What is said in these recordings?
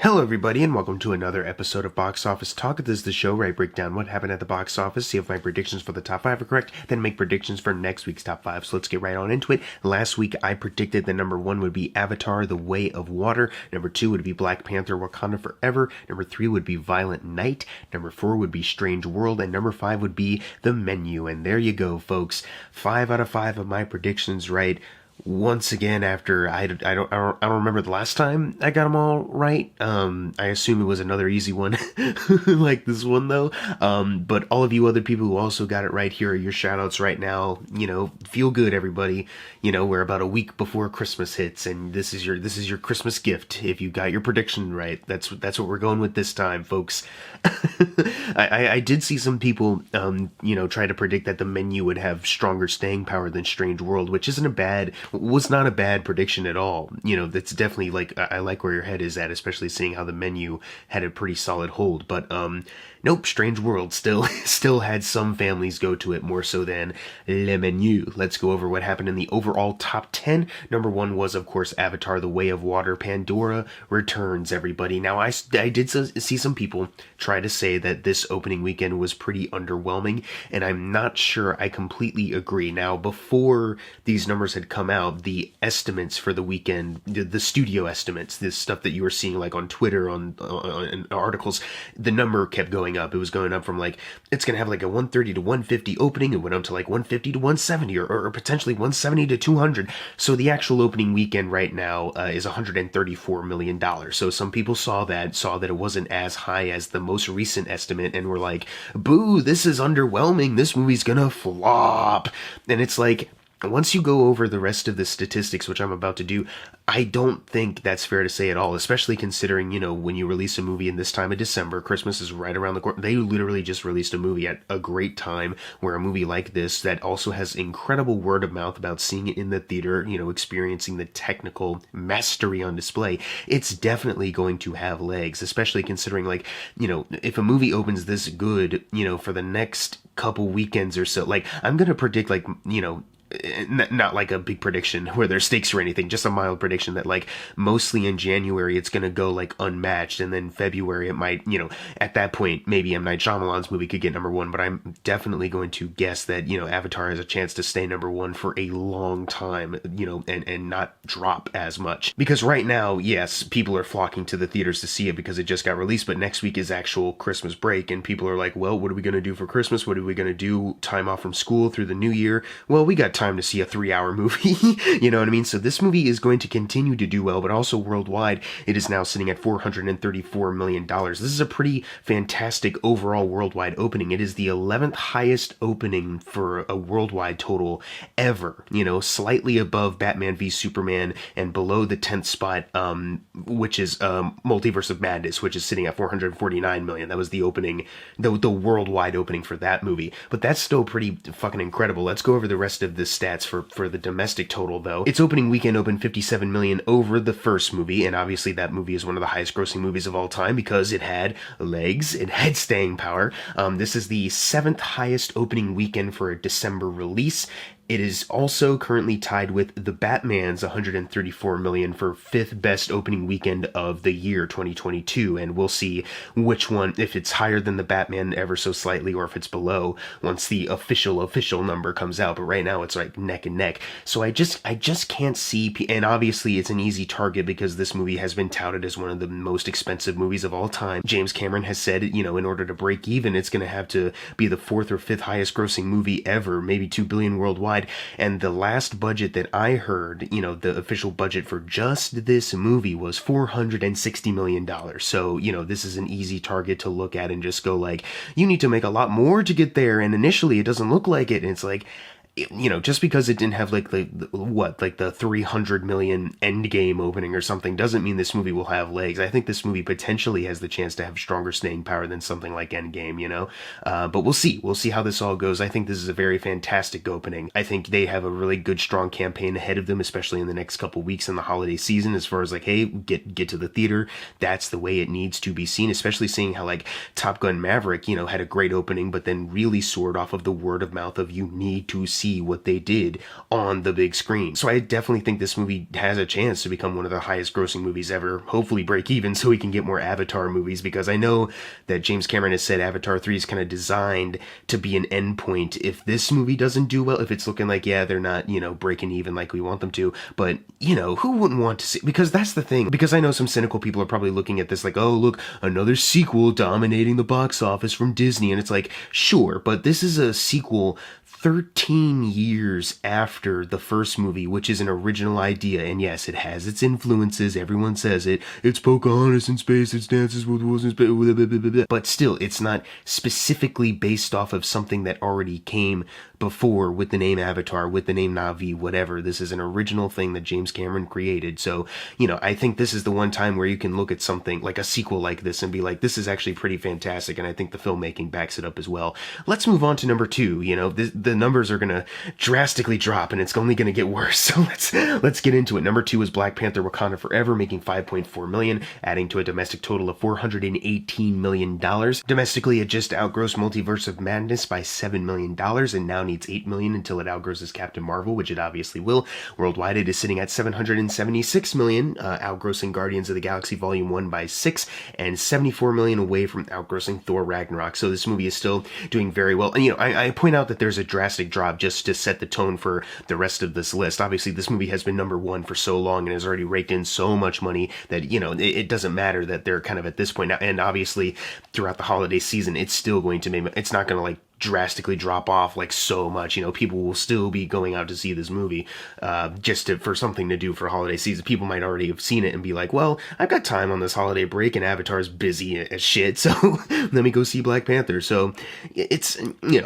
Hello everybody and welcome to another episode of Box Office Talk. This is the show where I break down what happened at the box office, see if my predictions for the top 5 are correct, then make predictions for next week's top 5. So let's get right on into it. Last week I predicted that number 1 would be Avatar: The Way of Water, number 2 would be Black Panther: Wakanda Forever, number 3 would be Violent Night, number 4 would be Strange World, and number 5 would be The Menu. And there you go, folks. 5 out of 5 of my predictions right. Once again, after I don't remember the last time I got them all right. I assume it was another easy one like this one though. But all of you other people who also got it right, here are your shout outs right now. You know, feel good everybody. You know, we're about a week before Christmas hits, and this is your Christmas gift if you got your prediction right. That's what we're going with this time, folks. I did see some people try to predict that The Menu would have stronger staying power than Strange World, which was not a bad prediction at all. You know, that's definitely, like, I like where your head is at, especially seeing how The Menu had a pretty solid hold. But nope, Strange World still had some families go to it more so than Le Menu. Let's go over what happened in the overall top 10. Number 1 was, of course, Avatar: The Way of Water. Pandora returns, everybody. Now, I did see some people try to say that this opening weekend was pretty underwhelming, and I'm not sure I completely agree. Now, before these numbers had come out, the estimates for the weekend, the studio estimates, this stuff that you were seeing like on Twitter, on articles, the number kept going up. It was going up from like, it's going to have like a 130 to 150 opening. It went up to like 150 to 170 or potentially 170 to 200. So the actual opening weekend right now is $134 million. So some people saw that it wasn't as high as the most recent estimate and were like, boo, this is underwhelming. This movie's going to flop. And it's like, once you go over the rest of the statistics, which I'm about to do, I don't think that's fair to say at all, especially considering, you know, when you release a movie in this time of December, Christmas is right around the corner. They literally just released a movie at a great time where a movie like this that also has incredible word of mouth about seeing it in the theater, you know, experiencing the technical mastery on display, it's definitely going to have legs, especially considering, like, you know, if a movie opens this good, you know, for the next couple weekends or so, like, I'm going to predict, like, you know, not like a big prediction where there's stakes or anything, just a mild prediction that, like, mostly in January it's gonna go like unmatched, and then February it might, you know, at that point maybe M. Night Shyamalan's movie could get number 1, but I'm definitely going to guess that, you know, Avatar has a chance to stay number 1 for a long time, you know, and not drop as much. Because right now, yes, people are flocking to the theaters to see it because it just got released, but next week is actual Christmas break, and people are like, well, what are we gonna do for Christmas? What are we gonna do? Time off from school through the new year? Well, we got time to see a 3-hour movie. You know what I mean? So this movie is going to continue to do well, but also worldwide, it is now sitting at $434 million. This is a pretty fantastic overall worldwide opening. It is the 11th highest opening for a worldwide total ever, you know, slightly above Batman v Superman and below the 10th spot, which is Multiverse of Madness, which is sitting at $449 million. That was the opening, the worldwide opening for that movie. But that's still pretty fucking incredible. Let's go over the rest of the stats for the domestic total, though. Its opening weekend opened $57 million over the first movie, and obviously that movie is one of the highest grossing movies of all time because it had legs, it had staying power. This is the 7th highest opening weekend for a December release. It is also currently tied with The Batman's $134 million for 5th best opening weekend of the year 2022, and we'll see which one, if it's higher than The Batman ever so slightly or if it's below once the official number comes out. But right now it's like neck and neck. So I just can't see, and obviously it's an easy target because this movie has been touted as one of the most expensive movies of all time. James Cameron has said, you know, in order to break even, it's going to have to be the 4th or 5th highest grossing movie ever, maybe $2 billion worldwide. And the last budget that I heard, you know, the official budget for just this movie was $460 million. So, you know, this is an easy target to look at and just go like, you need to make a lot more to get there. And initially it doesn't look like it. And it's like, you know, just because it didn't have like the 300 million Endgame opening or something doesn't mean this movie will have legs. I think this movie potentially has the chance to have stronger staying power than something like Endgame, you know? But we'll see. We'll see how this all goes. I think this is a very fantastic opening. I think they have a really good, strong campaign ahead of them, especially in the next couple weeks in the holiday season, as far as like, hey, get to the theater. That's the way it needs to be seen, especially seeing how like Top Gun Maverick, you know, had a great opening, but then really soared off of the word of mouth of you need to see see what they did on the big screen. So I definitely think this movie has a chance to become one of the highest grossing movies ever, hopefully break even so we can get more Avatar movies, because I know that James Cameron has said Avatar 3 is kind of designed to be an endpoint if this movie doesn't do well, if it's looking like, yeah, they're not, breaking even like we want them to, but, who wouldn't want to see, because that's the thing, because I know some cynical people are probably looking at this like, oh, look, another sequel dominating the box office from Disney, and it's like, sure, but this is a sequel 13 years after the first movie, which is an original idea, and yes, it has its influences, everyone says it, it's Pocahontas in space, it's Dances with Wolves in space, blah, blah, blah, blah. But still, it's not specifically based off of something that already came before with the name Avatar, with the name Na'vi, whatever. This is an original thing that James Cameron created, so, I think this is the one time where you can look at something like a sequel like this and be like, this is actually pretty fantastic, and I think the filmmaking backs it up as well. Let's move on to number 2, the numbers are gonna drastically drop, and it's only gonna get worse, so let's get into it. Number 2 is Black Panther Wakanda Forever, making $5.4 million, adding to a domestic total of $418 million. Domestically, it just outgrossed Multiverse of Madness by $7 million, and now needs $8 million until it outgrosses Captain Marvel, which it obviously will. Worldwide, it is sitting at $776 million, outgrossing Guardians of the Galaxy Volume 1 by 6, and $74 million away from outgrossing Thor Ragnarok, so this movie is still doing very well. And, I point out that there's a drastic drop just to set the tone for the rest of this list. Obviously, this movie has been number 1 for so long and has already raked in so much money that, it doesn't matter that they're kind of at this point now. And obviously, throughout the holiday season, it's still going to make, it's not going to like drastically drop off like so much. People will still be going out to see this movie just for something to do for holiday season. People might already have seen it and be like, well, I've got time on this holiday break and Avatar's busy as shit, so let me go see Black Panther. So it's,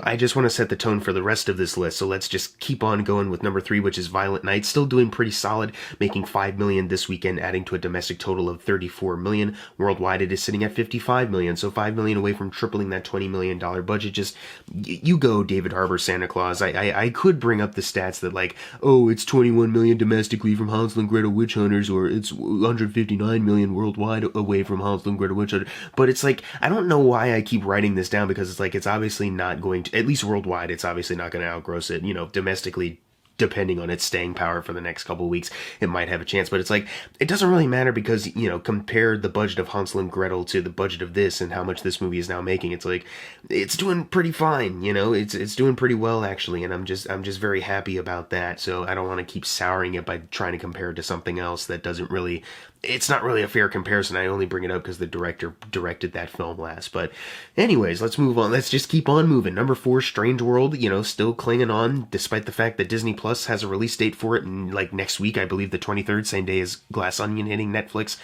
I just want to set the tone for the rest of this list, so let's just keep on going with number 3, which is Violent Night, still doing pretty solid, making $5 million this weekend, adding to a domestic total of $34 million. Worldwide, it is sitting at $55 million, so $5 million away from tripling that $20 million budget. Just you go, David Harbour Santa Claus. I could bring up the stats that like, oh, it's 21 million domestically from Hansel and Gretel Witch Hunters, or it's 159 million worldwide away from Hansel and Gretel Witch Hunters. But it's like, I don't know why I keep writing this down, because it's like, it's obviously not going to, at least worldwide, it's obviously not going to outgross it. Domestically, depending on its staying power for the next couple of weeks, it might have a chance. But it's like, it doesn't really matter, because, compare the budget of Hansel and Gretel to the budget of this and how much this movie is now making. It's like, it's doing pretty fine, it's doing pretty well, actually, and I'm just very happy about that. So I don't want to keep souring it by trying to compare it to something else that doesn't really, it's not really a fair comparison. I only bring it up because the director directed that film last. But anyways, let's move on. Let's just keep on moving. Number 4, Strange World, still clinging on, despite the fact that Disney Plus has a release date for it in, like, next week, I believe the 23rd, same day as Glass Onion hitting Netflix.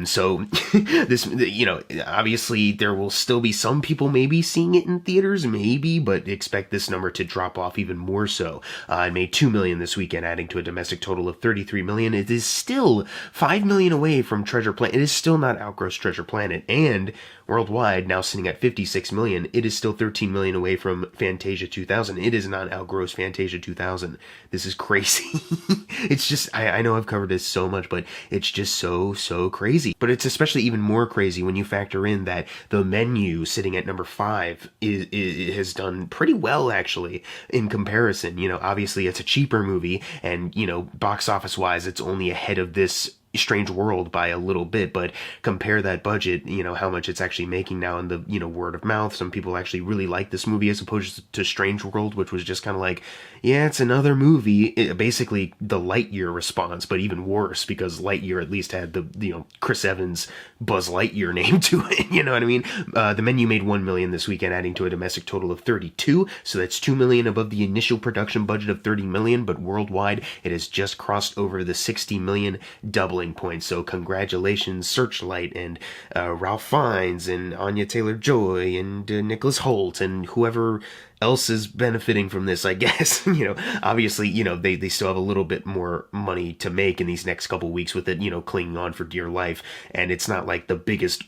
So this, obviously there will still be some people maybe seeing it in theaters, maybe, but expect this number to drop off even more so. It made $2 million this weekend, adding to a domestic total of $33 million. It is still $5 million away from Treasure Planet. It is still not outgrossed Treasure Planet, and worldwide, now sitting at $56 million, it is still $13 million away from Fantasia 2000. It is not outgrossed Fantasia 2000. This is crazy. It's just, I know I've covered this so much, but it's just so crazy. But it's especially even more crazy when you factor in that The Menu, sitting at number 5, has done pretty well, actually, in comparison. Obviously it's a cheaper movie, and, box office wise, it's only ahead of this Strange World by a little bit, but compare that budget, how much it's actually making now in the, word of mouth. Some people actually really like this movie as opposed to Strange World, which was just kind of like, yeah, it's another movie. Basically the Lightyear response, but even worse, because Lightyear at least had the, Chris Evans Buzz Lightyear name to it, you know what I mean? The Menu made $1 million this weekend, adding to a domestic total of 32, so that's $2 million above the initial production budget of 30 million, but worldwide it has just crossed over the 60 million, doubling point. So congratulations, Searchlight and Ralph Fiennes and Anya Taylor-Joy and Nicholas Hoult and whoever else is benefiting from this, I guess. Obviously, they still have a little bit more money to make in these next couple weeks with it, clinging on for dear life. And it's not like the biggest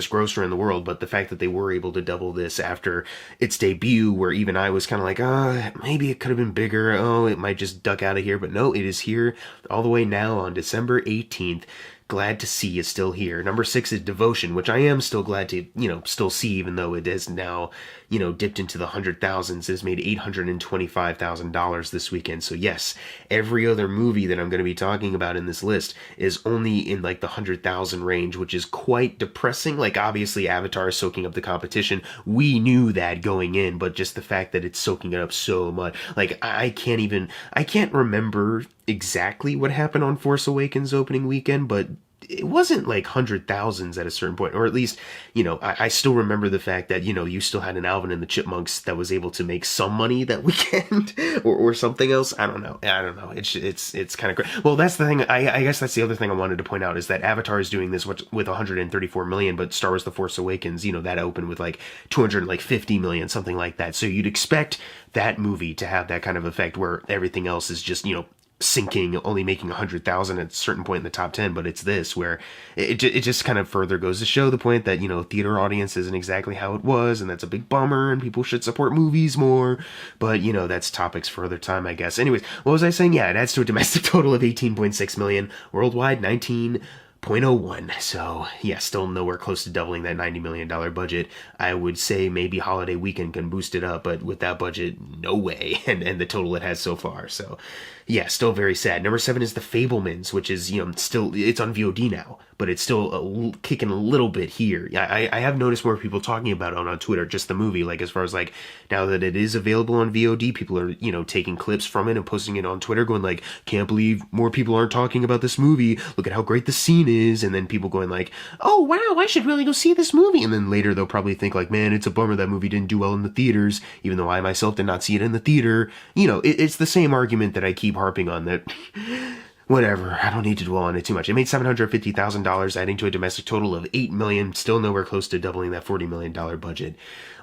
grosser in the world, but the fact that they were able to double this after its debut, where even I was kind of like, maybe it could have been bigger, it might just duck out of here, but no, it is here all the way now on December 18th, glad to see is still here. Number 6 is Devotion, which I am still glad to, still see, even though it is now, dipped into the 100,000s. It has made $825,000 this weekend. So yes, every other movie that I'm going to be talking about in this list is only in like the 100,000 range, which is quite depressing. Like, obviously Avatar is soaking up the competition. We knew that going in, but just the fact that it's soaking it up so much, like I can't remember exactly what happened on Force Awakens opening weekend, but it wasn't like 100,000s at a certain point, or at least, I still remember the fact that, you still had an Alvin and the Chipmunks that was able to make some money that weekend or something else. I don't know. It's kind of great. Well, that's the thing. I guess that's the other thing I wanted to point out is that Avatar is doing this with 134 million, but Star Wars The Force Awakens, that opened with like 250 million, something like that. So you'd expect that movie to have that kind of effect where everything else is just, sinking, only making 100,000 at a certain point in the top 10, but it's this where it just kind of further goes to show the point that, theater audience isn't exactly how it was, and that's a big bummer, and people should support movies more, but, that's topics for other time, I guess. Anyways, what was I saying? Yeah, it adds to a domestic total of 18.6 million, worldwide 19.01. So yeah, still nowhere close to doubling that $90 million budget. I would say maybe holiday weekend can boost it up, but with that budget, no way. And the total it has so far. So yeah, still very sad. Number 7 is The Fabelmans, which is, still, it's on VOD now, but it's still kicking a little bit here. I have noticed more people talking about it on Twitter, just the movie, like as far as like, now that it is available on VOD, people are, taking clips from it and posting it on Twitter going like, can't believe more people aren't talking about this movie. Look at how great the scene is. And then people going like, oh wow, I should really go see this movie. And then later they'll probably think like, man, it's a bummer that movie didn't do well in the theaters, even though I myself did not see it in the theater. It's the same argument that I keep harping on that whatever, I don't need to dwell on it too much. It made $750,000, adding to a domestic total of $8 million, still nowhere close to doubling that $40 million budget.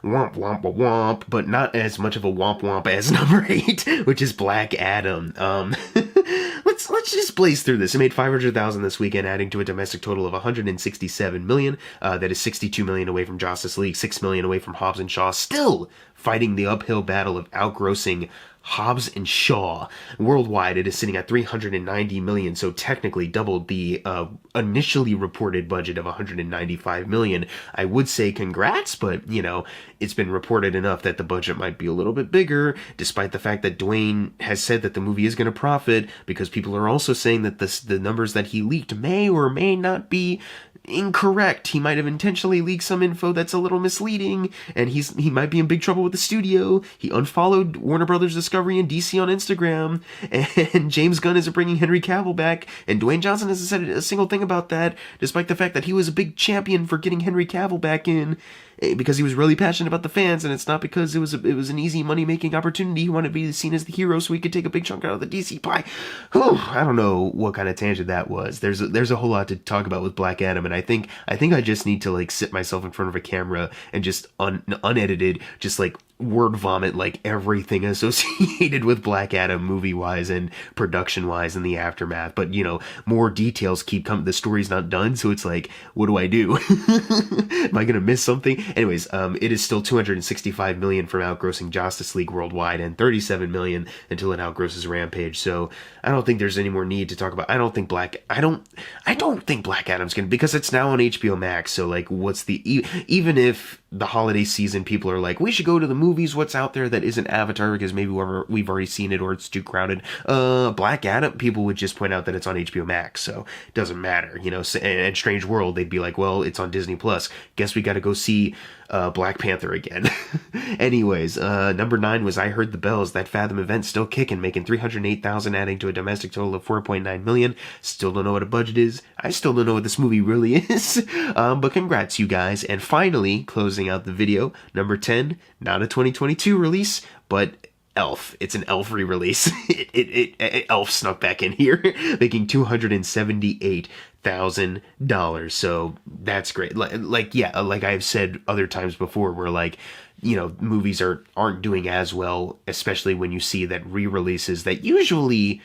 Womp womp womp, but not as much of a womp womp as number 8, which is Black Adam. Let's just blaze through this. It made $500,000 this weekend, adding to a domestic total of $167 million. That is $62 million away from Justice League, $6 million away from Hobbs and Shaw, still fighting the uphill battle of outgrossing Hobbs and Shaw. Worldwide, it is sitting at $390 million, so technically doubled the initially reported budget of $195 million. I would say congrats, but, it's been reported enough that the budget might be a little bit bigger, despite the fact that Dwayne has said that the movie is going to profit, because people are also saying that the numbers that he leaked may or may not be incorrect. He might have intentionally leaked some info that's a little misleading, and he might be in big trouble with the studio. He unfollowed Warner Brothers Discovery and DC on Instagram, and James Gunn isn't bringing Henry Cavill back, and Dwayne Johnson hasn't said a single thing about that, despite the fact that he was a big champion for getting Henry Cavill back in, because he was really passionate about the fans, and it's not because it was an easy money-making opportunity. He wanted to be seen as the hero so he could take a big chunk out of the DC pie. Whew, I don't know what kind of tangent that was. There's a whole lot to talk about with Black Adam, and I think I just need to like sit myself in front of a camera and just unedited, just like word vomit like everything associated with Black Adam movie-wise and production-wise in the aftermath. But, more details keep coming. The story's not done, so it's like, what do I do? Am I gonna miss something? Anyways, it is still $265 million from outgrossing Justice League worldwide and $37 million until it outgrosses Rampage. So I don't think there's any more need to talk about. I don't think Black Adam's gonna, because it's now on HBO Max. So like, what's even if the holiday season people are like, we should go to the movies, what's out there that isn't Avatar because maybe we've already seen it or it's too crowded? Black Adam, people would just point out that it's on HBO Max, so it doesn't matter, and Strange World, they'd be like, well, it's on Disney Plus, guess we gotta go see Black Panther again. Anyways, number 9 was I Heard the Bells. That Fathom event still kicking, making $308,000, adding to a domestic total of $4.9 million. Still don't know what a budget is. I still don't know what this movie really is. But congrats, you guys. And finally, closing out the video, number 10, not a 2022 release, but Elf. It's an Elf re-release. Elf snuck back in here, making $278,000. So that's great. Like I've said other times before, where like, movies aren't doing as well, especially when you see that re-releases that usually,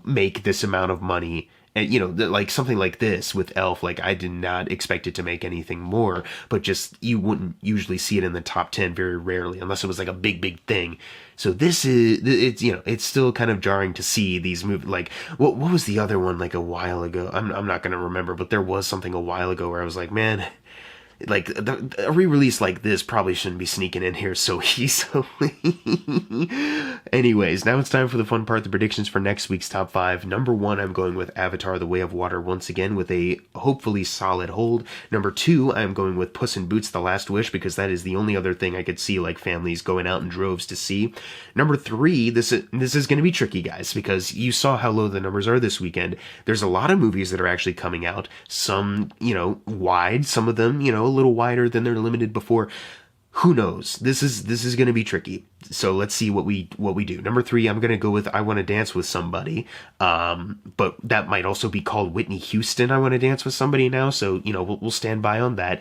make this amount of money And, like something like this with Elf, like I did not expect it to make anything more, but just you wouldn't usually see it in the top 10 very rarely, unless it was like a big thing. So this is, it's still kind of jarring to see these movies. Like, what was the other one like a while ago? I'm not going to remember, but there was something a while ago where I was like, man, like a re-release like this probably shouldn't be sneaking in here so easily. Anyways, now it's time for the fun part, the predictions for next week's top 5. Number 1, I'm going with Avatar: The Way of Water once again with a hopefully solid hold. Number 2, I'm going with Puss in Boots: The Last Wish, because that is the only other thing I could see like families going out in droves to see. Number 3, this is going to be tricky, guys, because you saw how low the numbers are this weekend. There's a lot of movies that are actually coming out, some wide, some of them a little wider than they're limited before. Who knows? This is going to be tricky. So let's see what we do. Number 3, I'm going to go with I Want to Dance with Somebody. But that might also be called Whitney Houston, I Want to Dance with Somebody now. So, we'll stand by on that.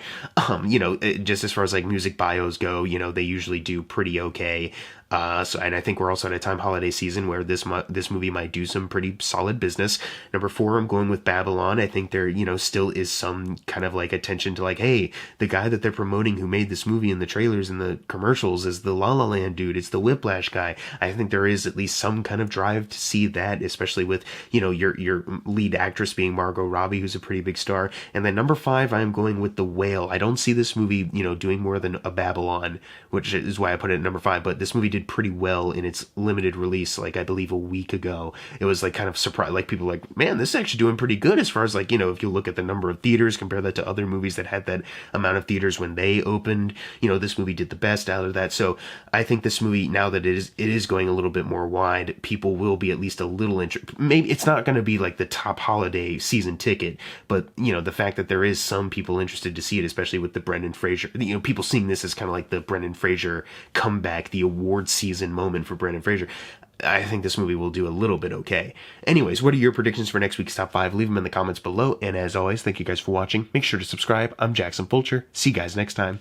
Just as far as like music bios go, they usually do pretty okay. And I think we're also at a time holiday season where this movie might do some pretty solid business. Number 4, I'm going with Babylon. I think there, still is some kind of like attention to like, hey, the guy that they're promoting who made this movie in the trailers and the commercials is the La La Land dude. It's the Whiplash guy. I think there is at least some kind of drive to see that, especially with, your lead actress being Margot Robbie, who's a pretty big star. And then number 5, I'm going with The Whale. I don't see this movie, doing more than a Babylon, which is why I put it at number 5. But this movie did pretty well in its limited release, like I believe a week ago. It was like kind of surprised, like people were like, man, this is actually doing pretty good as far as like, if you look at the number of theaters, compare that to other movies that had that amount of theaters when they opened, this movie did the best out of that. So I think this movie, now that it is going a little bit more wide, people will be at least a little interested. Maybe it's not going to be like the top holiday season ticket, but the fact that there is some people interested to see it, especially with the Brendan Fraser, people seeing this as kind of like the Brendan Fraser comeback, the award season moment for Brendan Fraser. I think this movie will do a little bit okay. Anyways, what are your predictions for next week's top 5? Leave them in the comments below. And as always, thank you guys for watching. Make sure to subscribe. I'm Jackson Fulcher. See you guys next time.